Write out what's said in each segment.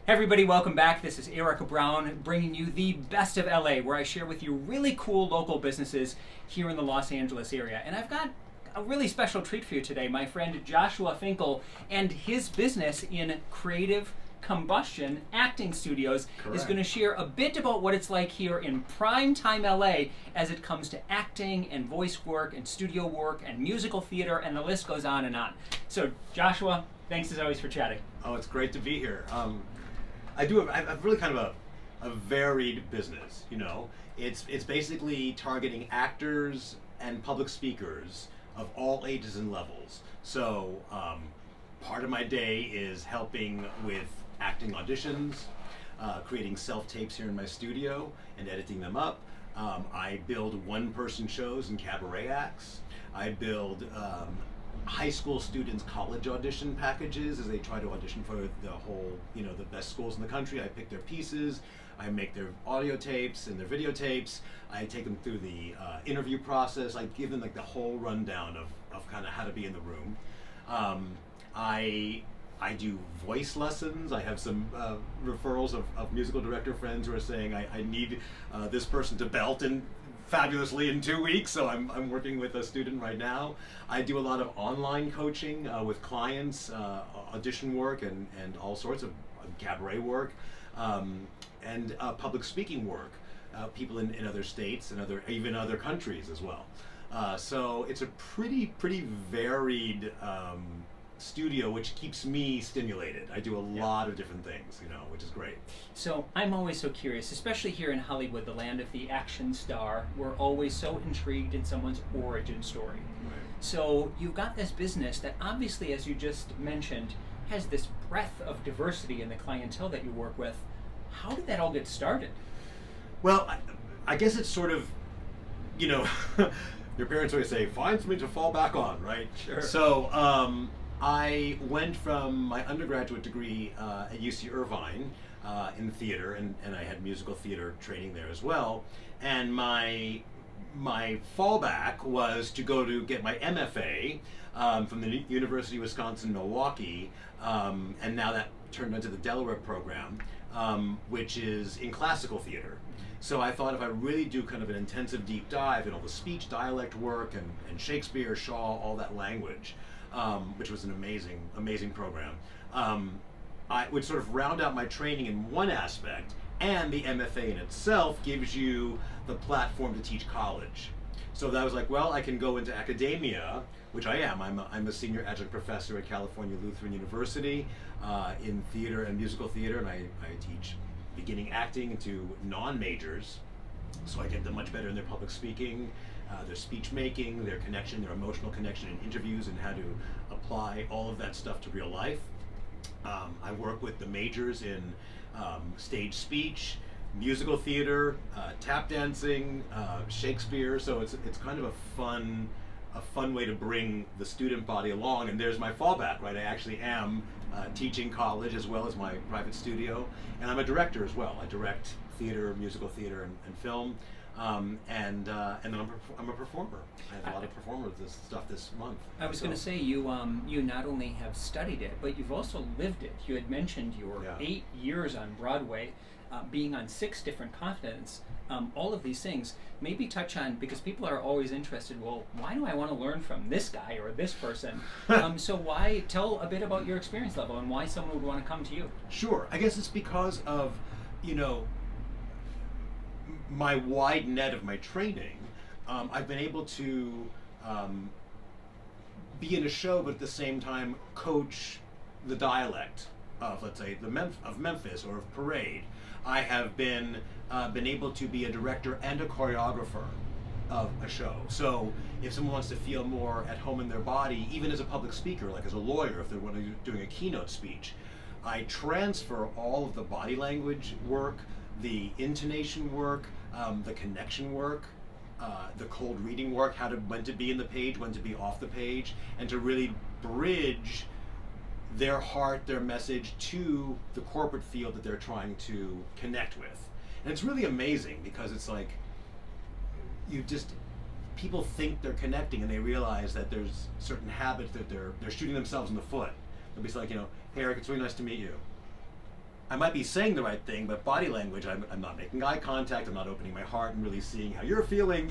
Hey everybody, welcome back. This is Erica Brown bringing you the best of LA, where I share with you really cool local businesses here in the Los Angeles area. And I've got a really special treat for you today. My friend Joshua Finkel and his business in Creative Combustion Acting Studios is going to share a bit about what it's like here in prime time LA as it comes to acting and voice work and studio work and musical theater, and the list goes on and on. So Joshua, thanks as always for chatting. Oh, it's great to be here. I've really kind of a varied business, you know. It's basically targeting actors and public speakers of all ages and levels. So part of my day is helping with acting auditions, creating self-tapes here in my studio and editing them up. I build one-person shows and cabaret acts. I build high school students' college audition packages as they try to audition for the whole, the best schools in the country. I pick their pieces, I make their audio tapes and their videotapes. I take them through the interview process. I give them like the whole rundown of kind of how to be in the room. I do voice lessons. I have some referrals of musical director friends who are saying I need this person to belt in fabulously in 2 weeks, so I'm working with a student right now. I do a lot of online coaching with clients, audition work and all sorts of cabaret work, and public speaking work, people in other states and even other countries as well. So it's a pretty varied studio, which keeps me stimulated. I do a lot of different things, which is great. So I'm always so curious, especially here in Hollywood, the land of the action star. We're always so intrigued in someone's origin story. Right. So you've got this business that obviously, as you just mentioned, has this breadth of diversity in the clientele that you work with. How did that all get started? Well, I guess it's sort of, your parents always say, find something to fall back on, right? Sure. So I went from my undergraduate degree at UC Irvine in theater, and I had musical theater training there as well. And my fallback was to go to get my MFA from the University of Wisconsin-Milwaukee, and now that turned into the Delaware program, which is in classical theater. So I thought if I really do kind of an intensive deep dive in all the speech, dialect work, and Shakespeare, Shaw, all that language, which was an amazing program, I would sort of round out my training in one aspect, and the MFA in itself gives you the platform to teach college. So that was like, well, I can go into academia, which I am. I'm a senior adjunct professor at California Lutheran University in theater and musical theater, and I teach beginning acting to non-majors, so I get them much better in their public speaking, their speech making, their connection, their emotional connection in interviews, and how to apply all of that stuff to real life. I work with the majors in stage speech, musical theater, tap dancing, Shakespeare. So it's kind of a fun way to bring the student body along. And there's my fallback, right? I actually am teaching college as well as my private studio, and I'm a director as well. I direct theater, musical theater, and film. And then I'm a performer. I have a lot of performers this month. I was going to say, you not only have studied it, but you've also lived it. You had mentioned your 8 years on Broadway, being on 6 different continents, all of these things. Maybe touch on, because people are always interested, well, why do I want to learn from this guy or this person? So tell a bit about your experience level and why someone would want to come to you. Sure. I guess it's because of, my wide net of my training. I've been able to be in a show, but at the same time coach the dialect of, let's say, of Memphis or of Parade. I have been able to be a director and a choreographer of a show. So if someone wants to feel more at home in their body, even as a public speaker, like as a lawyer, if they're doing a keynote speech, I transfer all of the body language work, the intonation work, the connection work, the cold reading work, when to be in the page, when to be off the page, and to really bridge their heart, their message to the corporate field that they're trying to connect with. And it's really amazing because it's like, people think they're connecting and they realize that there's certain habits that they're shooting themselves in the foot. They'll be like, hey Eric, it's really nice to meet you. I might be saying the right thing, but body language, I'm not making eye contact, I'm not opening my heart and really seeing how you're feeling,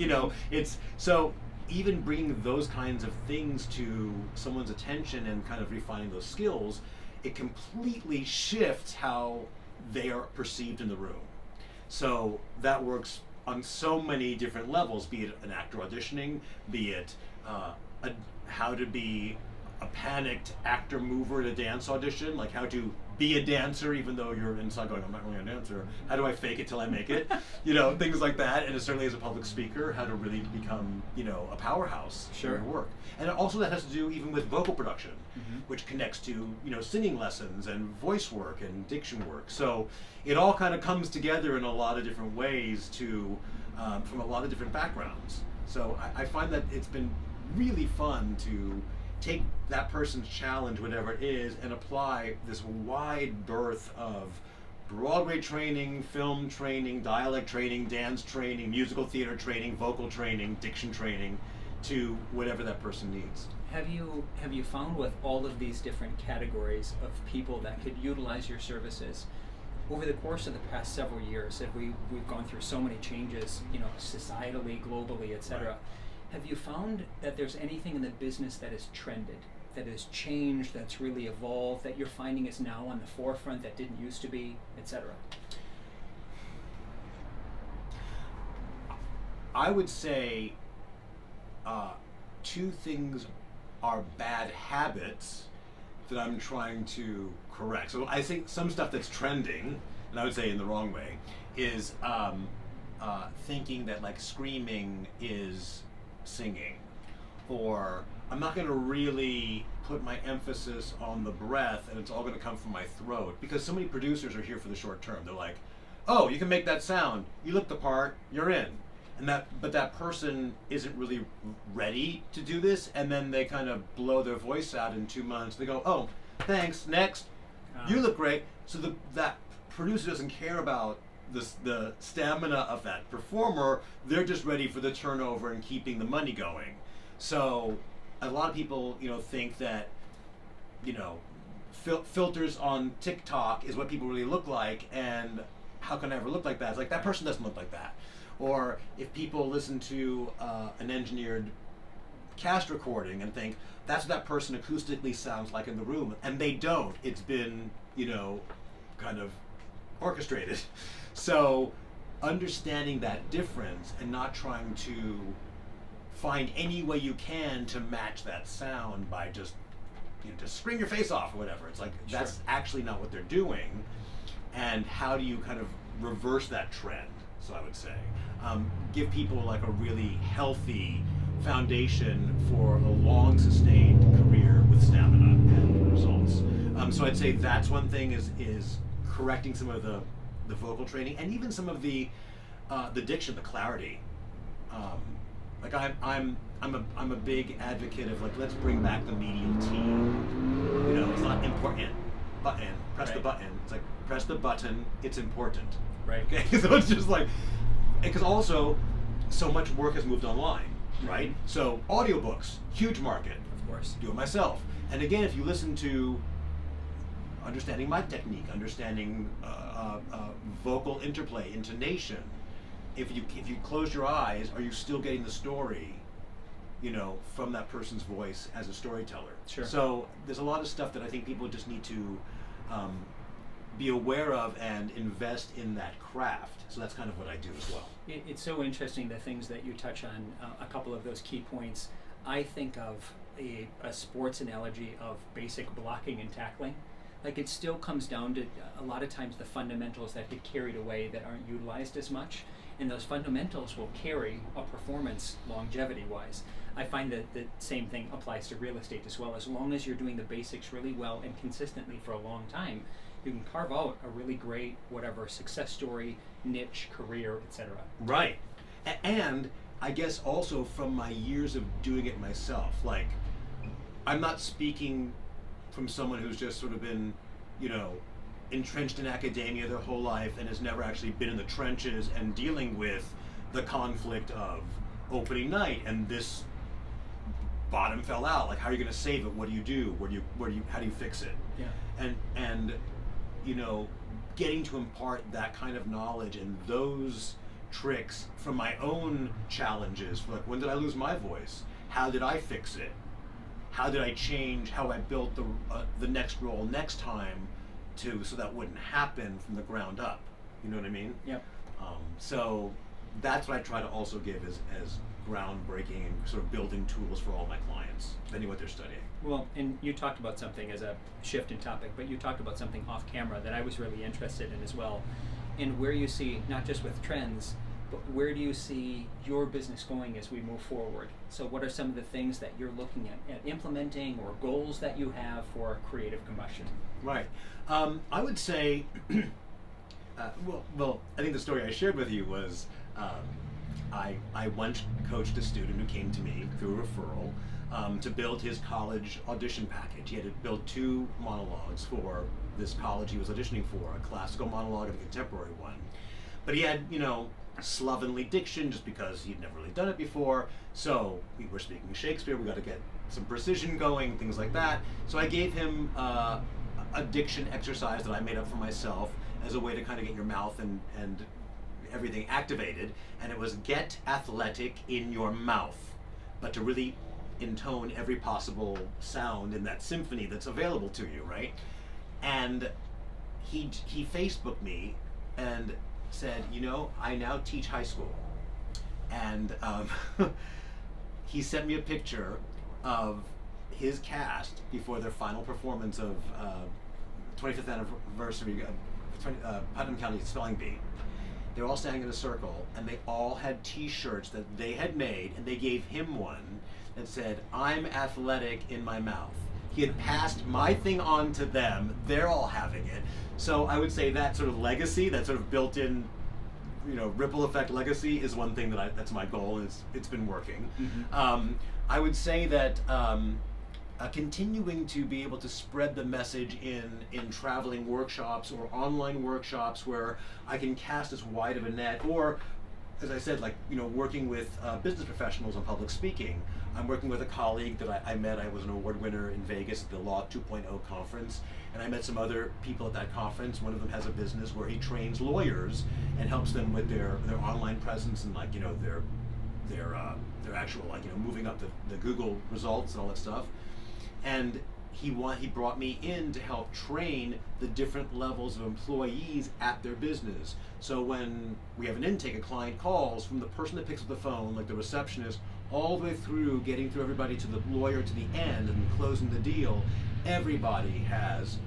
it's, so even bringing those kinds of things to someone's attention and kind of refining those skills, it completely shifts how they are perceived in the room. So that works on so many different levels, be it an actor auditioning, be it how to be a panicked actor mover at a dance audition, like how to be a dancer even though you're inside going, I'm not really a dancer. How do I fake it till I make it? Things like that. And certainly as a public speaker, how to really become, a powerhouse in your work. And also that has to do even with vocal production, which connects to, singing lessons and voice work and diction work. So it all kind of comes together in a lot of different ways from a lot of different backgrounds. So I find that it's been really fun to take that person's challenge, whatever it is, and apply this wide berth of Broadway training, film training, dialect training, dance training, musical theater training, vocal training, diction training, to whatever that person needs. Have you found with all of these different categories of people that could utilize your services over the course of the past several years, that we've gone through so many changes, societally, globally, etc. Right. Have you found that there's anything in the business that has trended, that has changed, that's really evolved, that you're finding is now on the forefront that didn't used to be, etc.? I would say two things are bad habits that I'm trying to correct. So I think some stuff that's trending, and I would say in the wrong way, is thinking that like screaming is singing, or I'm not going to really put my emphasis on the breath and it's all going to come from my throat, because so many producers are here for the short term. They're like, oh, you can make that sound, you look the part, you're in. But that person isn't really ready to do this, and then they kind of blow their voice out in 2 months. They go, oh, thanks, next, you look great. So that producer doesn't care about the stamina of that performer. They're just ready for the turnover and keeping the money going. So a lot of people, think that, filters on TikTok is what people really look like, and how can I ever look like that? It's like, that person doesn't look like that. Or if people listen to an engineered cast recording and think, that's what that person acoustically sounds like in the room, and they don't. It's been, kind of orchestrated. So understanding that difference and not trying to find any way you can to match that sound by just scream your face off or whatever. It's like, that's actually not what they're doing. And how do you kind of reverse that trend? So I would say, give people like a really healthy foundation for a long sustained career with stamina and results. So I'd say that's one thing, is correcting some of the vocal training, and even some of the diction, the clarity. Like I'm a big advocate of, like, let's bring back the medial T. It's not important. Button. Press the button. It's like, press the button. It's important. Right. Okay. So it's just like, because also so much work has moved online, right? So audiobooks, huge market. Of course. Do it myself. And again, if you listen to understanding mic technique, understanding vocal interplay, intonation, if you close your eyes, are you still getting the story, from that person's voice as a storyteller? Sure. So there's a lot of stuff that I think people just need to be aware of and invest in that craft. So that's kind of what I do as well. It's so interesting, the things that you touch on, a couple of those key points. I think of a sports analogy of basic blocking and tackling. Like, it still comes down to a lot of times the fundamentals that get carried away that aren't utilized as much, and those fundamentals will carry a performance longevity-wise. I find that the same thing applies to real estate as well. As long as you're doing the basics really well and consistently for a long time, you can carve out a really great, whatever, success story, niche, career, etc. Right. And I guess also from my years of doing it myself, like, I'm not speaking from someone who's just sort of been, entrenched in academia their whole life and has never actually been in the trenches and dealing with the conflict of opening night and this bottom fell out. Like, how are you going to save it? What do you do? How do you fix it? Yeah. And getting to impart that kind of knowledge and those tricks from my own challenges. Like, when did I lose my voice? How did I fix it? How did I change how I built the next role next time so that wouldn't happen from the ground up? You know what I mean? Yep. So that's what I try to also give as groundbreaking and sort of building tools for all my clients, depending what they're studying. Well, and you talked about something as a shift in topic, but you talked about something off camera that I was really interested in as well, and where you see, not just with trends, but where do you see your business going as we move forward? So what are some of the things that you're looking at implementing, or goals that you have for creative combustion? Right. I would say, well, I think the story I shared with you was, I once coached a student who came to me through a referral to build his college audition package. He had to build 2 monologues for this college he was auditioning for, a classical monologue and a contemporary one. But he had, slovenly diction just because he'd never really done it before. So we were speaking Shakespeare, we got to get some precision going, things like that. So I gave him a diction exercise that I made up for myself as a way to kind of get your mouth and everything activated, and it was get athletic in your mouth, but to really intone every possible sound in that symphony that's available to you, right? And he Facebooked me and said, I now teach high school, and he sent me a picture of his cast before their final performance of 25th anniversary of Putnam County Spelling Bee. They were all standing in a circle, and they all had T-shirts that they had made, and they gave him one that said, "I'm athletic in my mouth." He had passed my thing on to them. They're all having it. So I would say that sort of legacy, that sort of built-in, ripple effect legacy, is one thing that's my goal, and it's been working. Mm-hmm. I would say that continuing to be able to spread the message in traveling workshops or online workshops where I can cast as wide of a net, or, as I said, working with business professionals on public speaking. I'm working with a colleague that I met. I was an award winner in Vegas at the Law 2.0 conference, and I met some other people at that conference. One of them has a business where he trains lawyers and helps them with their online presence and their actual moving up the Google results and all that stuff. And he brought me in to help train the different levels of employees at their business. So when we have an intake, a client calls, from the person that picks up the phone, like the receptionist, all the way through, getting through everybody to the lawyer to the end and closing the deal, everybody has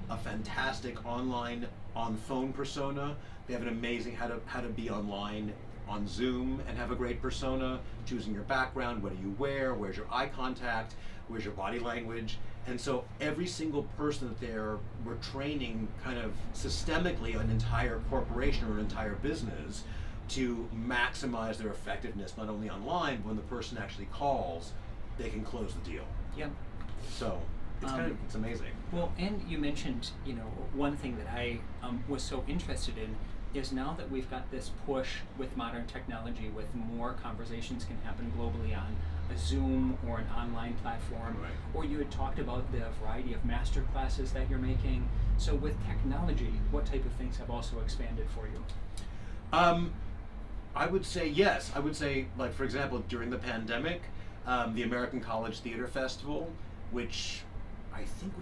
a fantastic online on-phone persona. They have an amazing how to be online on Zoom and have a great persona, choosing your background, what do you wear, where's your eye contact, where's your body language. And so every single person that we're training kind of systemically an entire corporation or an entire business to maximize their effectiveness, not only online, but when the person actually calls, they can close the deal. Yeah. So it's amazing. Well, and you mentioned, one thing that I was so interested in is now that we've got this push with modern technology, with more conversations can happen globally on a Zoom or an online platform, right. Or you had talked about the variety of master classes that you're making. So with technology, what type of things have also expanded for you? I would say yes. I would say, like, for example, during the pandemic, the American College Theater Festival, which I think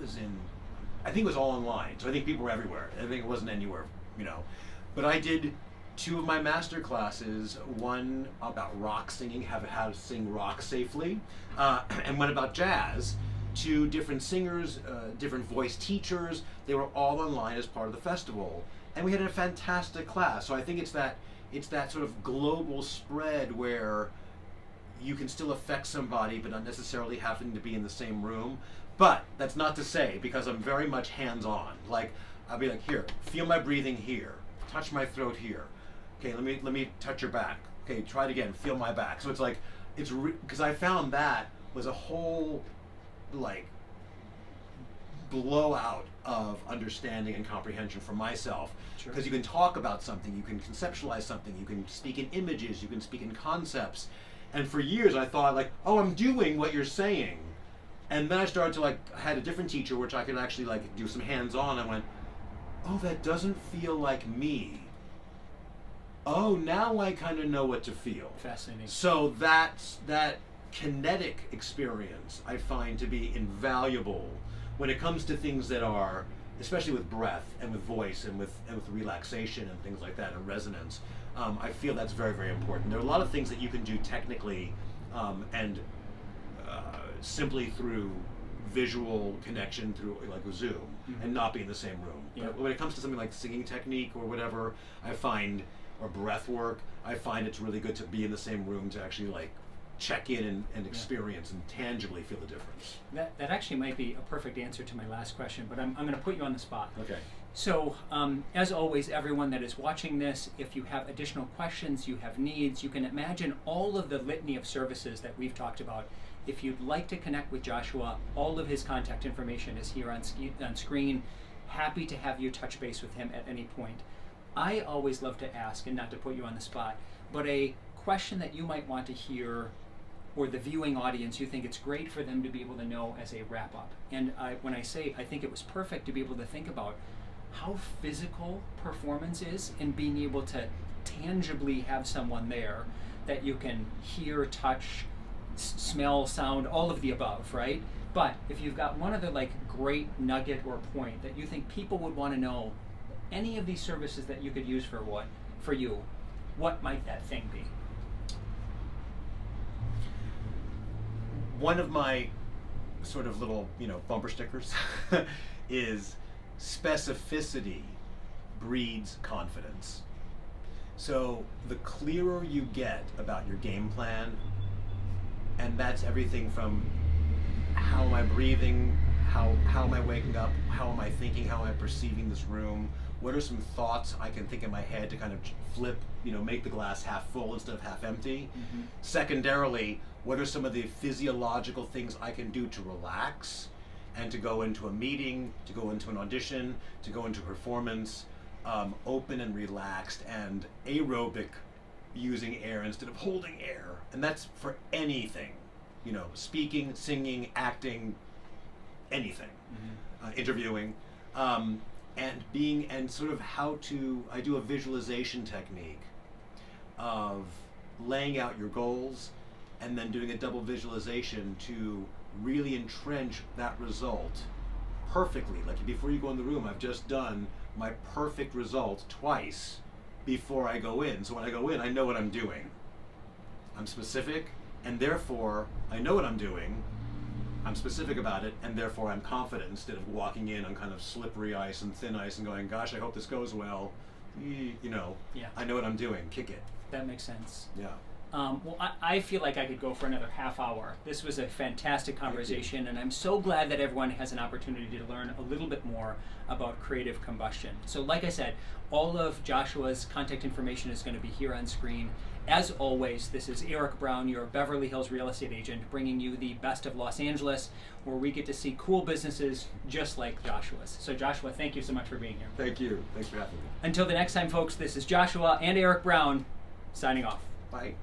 was all online. So I think people were everywhere. I think it wasn't anywhere, But I did 2 of my master classes, one about rock singing, how to sing rock safely, and one about jazz. 2 different singers, different voice teachers. They were all online as part of the festival. And we had a fantastic class. So I think it's that sort of global spread where you can still affect somebody, but not necessarily having to be in the same room. But that's not to say, because I'm very much hands-on. Like, I'll be like, here, feel my breathing here. Touch my throat here. Okay, let me touch your back. Okay, try it again. Feel my back. So it's like, because I found that was a whole, blowout of understanding and comprehension for myself. Sure. Because you can talk about something, you can conceptualize something, you can speak in images, you can speak in concepts. And for years I thought, oh, I'm doing what you're saying. And then I started to I had a different teacher which I could actually do some hands-on. I went, oh, that doesn't feel like me. Oh, now I kind of know what to feel. Fascinating. So that kinetic experience I find to be invaluable when it comes to things that are, especially with breath and with voice and with relaxation and things like that and resonance. I feel that's very, very important. There are a lot of things that you can do technically and simply through visual connection through like Zoom and not be in the same room. Yeah. But when it comes to something like singing technique or whatever, I find, or breath work, I find it's really good to be in the same room to actually like check in and experience and tangibly feel the difference. That actually might be a perfect answer to my last question, but I'm going to put you on the spot. Okay. So, as always, everyone that is watching this, if you have additional questions, you have needs, you can imagine all of the litany of services that we've talked about. If you'd like to connect with Joshua, all of his contact information is here on screen. Happy to have you touch base with him at any point. I always love to ask, and not to put you on the spot, but a question that you might want to hear, or the viewing audience, you think it's great for them to be able to know as a wrap-up. And when I say I think it was perfect to be able to think about how physical performance is and being able to tangibly have someone there that you can hear, touch, smell, sound, all of the above, right? But if you've got one other like great nugget or point that you think people would want to know, any of these services that you could use for you, what might that thing be? One of my sort of little, bumper stickers is specificity breeds confidence. So the clearer you get about your game plan, and that's everything from how am I breathing, how am I waking up, how am I thinking, how am I perceiving this room, what are some thoughts I can think in my head to kind of flip, make the glass half full instead of half empty. Secondarily, what are some of the physiological things I can do to relax and to go into a meeting, to go into an audition, to go into a performance, open and relaxed and aerobic, using air instead of holding air. And that's for anything, speaking, singing, acting, anything, interviewing, and sort of I do a visualization technique of laying out your goals and then doing a double visualization to really entrench that result perfectly. Like before you go in the room, I've just done my perfect result twice before I go in. So when I go in, I know what I'm doing. I'm specific, and therefore I know what I'm doing. I'm specific about it, and therefore I'm confident instead of walking in on kind of slippery ice and thin ice and going, gosh, I hope this goes well. Yeah. I know what I'm doing. Kick it. That makes sense. Yeah. Well, I feel like I could go for another half hour. This was a fantastic conversation, and I'm so glad that everyone has an opportunity to learn a little bit more about creative combustion. So like I said, all of Joshua's contact information is going to be here on screen. As always, this is Eric Brown, your Beverly Hills real estate agent, bringing you the best of Los Angeles, where we get to see cool businesses just like Joshua's. So Joshua, thank you so much for being here. Thank you. Thanks for having me. Until the next time, folks, this is Joshua and Eric Brown signing off. Bye.